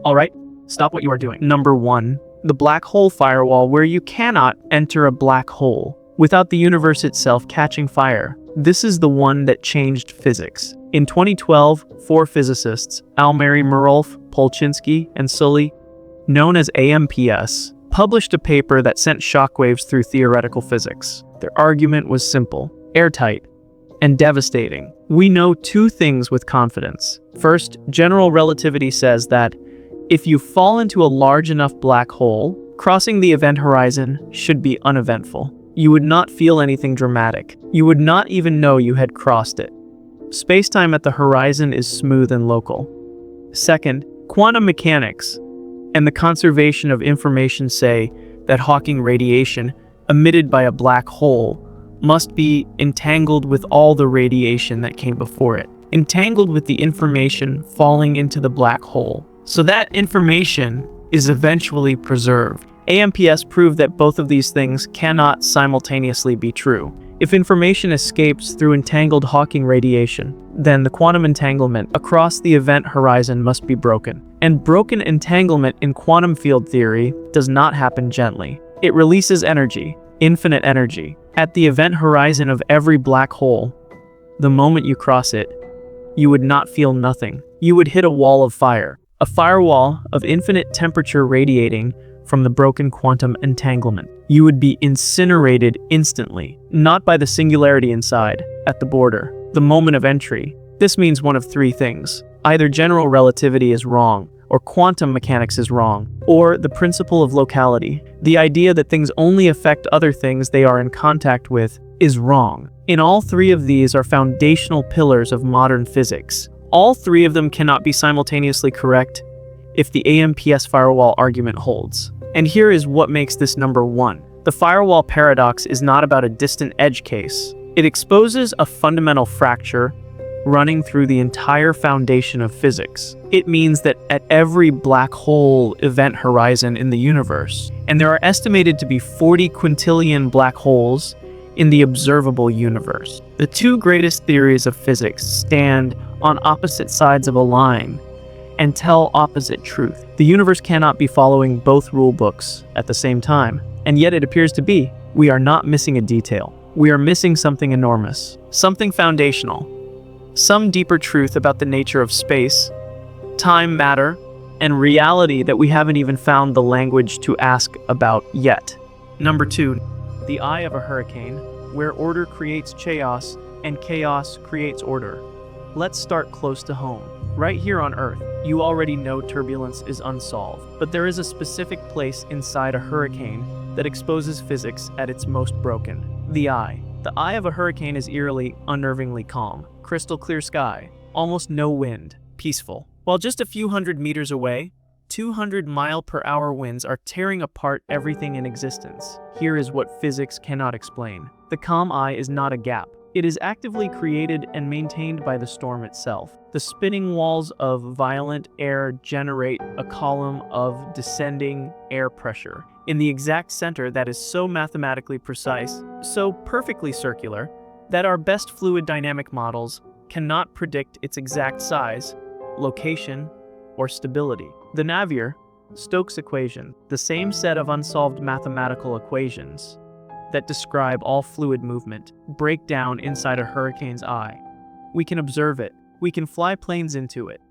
Alright, stop what you are doing. Number 1. The Black Hole Firewall, where you cannot enter a black hole without the universe itself catching fire. This is the one that changed physics. In 2012, 4 physicists, Almary, Merolf, Polchinski, and Sully, known as AMPS, published a paper that sent shockwaves through theoretical physics. Their argument was simple, airtight, and devastating. We know 2 things with confidence. First, general relativity says that if you fall into a large enough black hole, crossing the event horizon should be uneventful. You would not feel anything dramatic. You would not even know you had crossed it. Space-time at the horizon is smooth and local. Second, quantum mechanics and the conservation of information say that Hawking radiation emitted by a black hole must be entangled with all the radiation that came before it, entangled with the information falling into the black hole, so that information is eventually preserved. AMPS proved that both of these things cannot simultaneously be true. If information escapes through entangled Hawking radiation, then the quantum entanglement across the event horizon must be broken. And broken entanglement in quantum field theory does not happen gently. It releases energy, infinite energy, at the event horizon of every black hole. The moment you cross it, you would not feel nothing. You would hit a wall of fire, a firewall of infinite temperature radiating from the broken quantum entanglement. You would be incinerated instantly, not by the singularity inside, at the border, the moment of entry. This means one of 3 things. Either general relativity is wrong, or quantum mechanics is wrong, or the principle of locality, the idea that things only affect other things they are in contact with, is wrong. In all 3 of these are foundational pillars of modern physics. All 3 of them cannot be simultaneously correct if the AMPS firewall argument holds. And here is what makes this number 1. The firewall paradox is not about a distant edge case. It exposes a fundamental fracture running through the entire foundation of physics. It means that at every black hole event horizon in the universe, and there are estimated to be 40 quintillion black holes in the observable universe, the 2 greatest theories of physics stand on opposite sides of a line and tell opposite truth. The universe cannot be following both rule books at the same time, and yet it appears to be. We are not missing a detail. We are missing something enormous, something foundational, some deeper truth about the nature of space, time, matter, and reality that we haven't even found the language to ask about yet. Number 2, the eye of a hurricane, where order creates chaos and chaos creates order. Let's start close to home. Right here on Earth, you already know turbulence is unsolved, but there is a specific place inside a hurricane that exposes physics at its most broken. The eye. The eye of a hurricane is eerily, unnervingly calm. Crystal clear sky, almost no wind, peaceful. While just a few hundred meters away, 200-mile-per-hour winds are tearing apart everything in existence. Here is what physics cannot explain. The calm eye is not a gap. It is actively created and maintained by the storm itself. The spinning walls of violent air generate a column of descending air pressure in the exact center that is so mathematically precise, so perfectly circular, that our best fluid dynamic models cannot predict its exact size, location, or stability. The Navier-Stokes equation, the same set of unsolved mathematical equations that describe all fluid movement, break down inside a hurricane's eye. We can observe it, we can fly planes into it,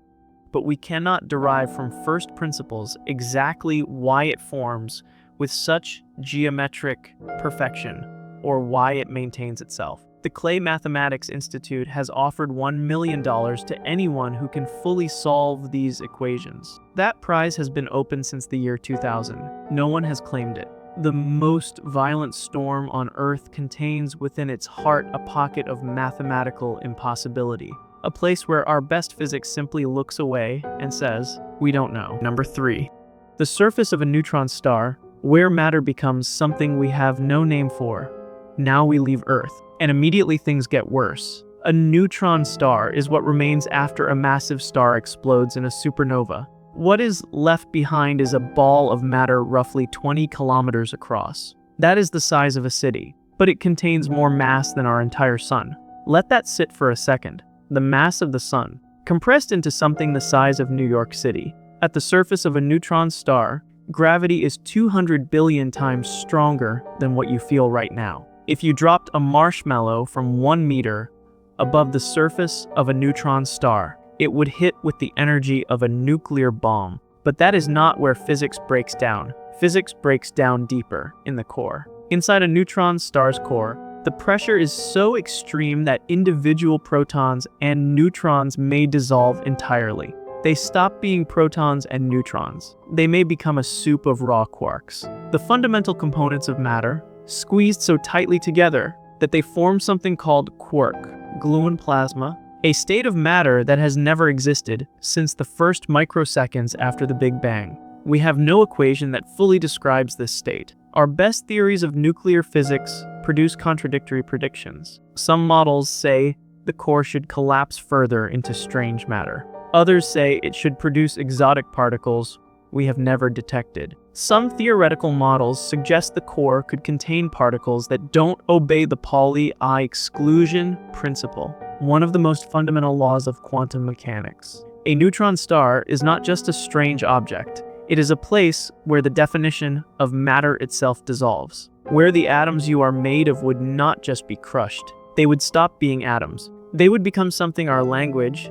but we cannot derive from first principles exactly why it forms with such geometric perfection or why it maintains itself. The Clay Mathematics Institute has offered $1 million to anyone who can fully solve these equations. That prize has been open since the year 2000. No one has claimed it. The most violent storm on Earth contains within its heart a pocket of mathematical impossibility, a place where our best physics simply looks away and says, we don't know. Number 3. The surface of a neutron star, where matter becomes something we have no name for. Now we leave Earth, and immediately things get worse. A neutron star is what remains after a massive star explodes in a supernova. What is left behind is a ball of matter roughly 20 kilometers across. That is the size of a city, but it contains more mass than our entire sun. Let that sit for a second. The mass of the sun, compressed into something the size of New York City. At the surface of a neutron star, gravity is 200 billion times stronger than what you feel right now. If you dropped a marshmallow from 1 meter above the surface of a neutron star, it would hit with the energy of a nuclear bomb. But that is not where physics breaks down. Physics breaks down deeper, in the core. Inside a neutron star's core, the pressure is so extreme that individual protons and neutrons may dissolve entirely. They stop being protons and neutrons. They may become a soup of raw quarks. The fundamental components of matter, squeezed so tightly together that they form something called quark, gluon plasma, a state of matter that has never existed since the first microseconds after the Big Bang. We have no equation that fully describes this state. Our best theories of nuclear physics produce contradictory predictions. Some models say the core should collapse further into strange matter. Others say it should produce exotic particles we have never detected. Some theoretical models suggest the core could contain particles that don't obey the Pauli exclusion principle, one of the most fundamental laws of quantum mechanics. A neutron star is not just a strange object. It is a place where the definition of matter itself dissolves, where the atoms you are made of would not just be crushed. They would stop being atoms. They would become something our language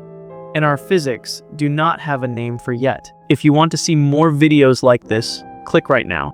and our physics do not have a name for yet. If you want to see more videos like this, click right now.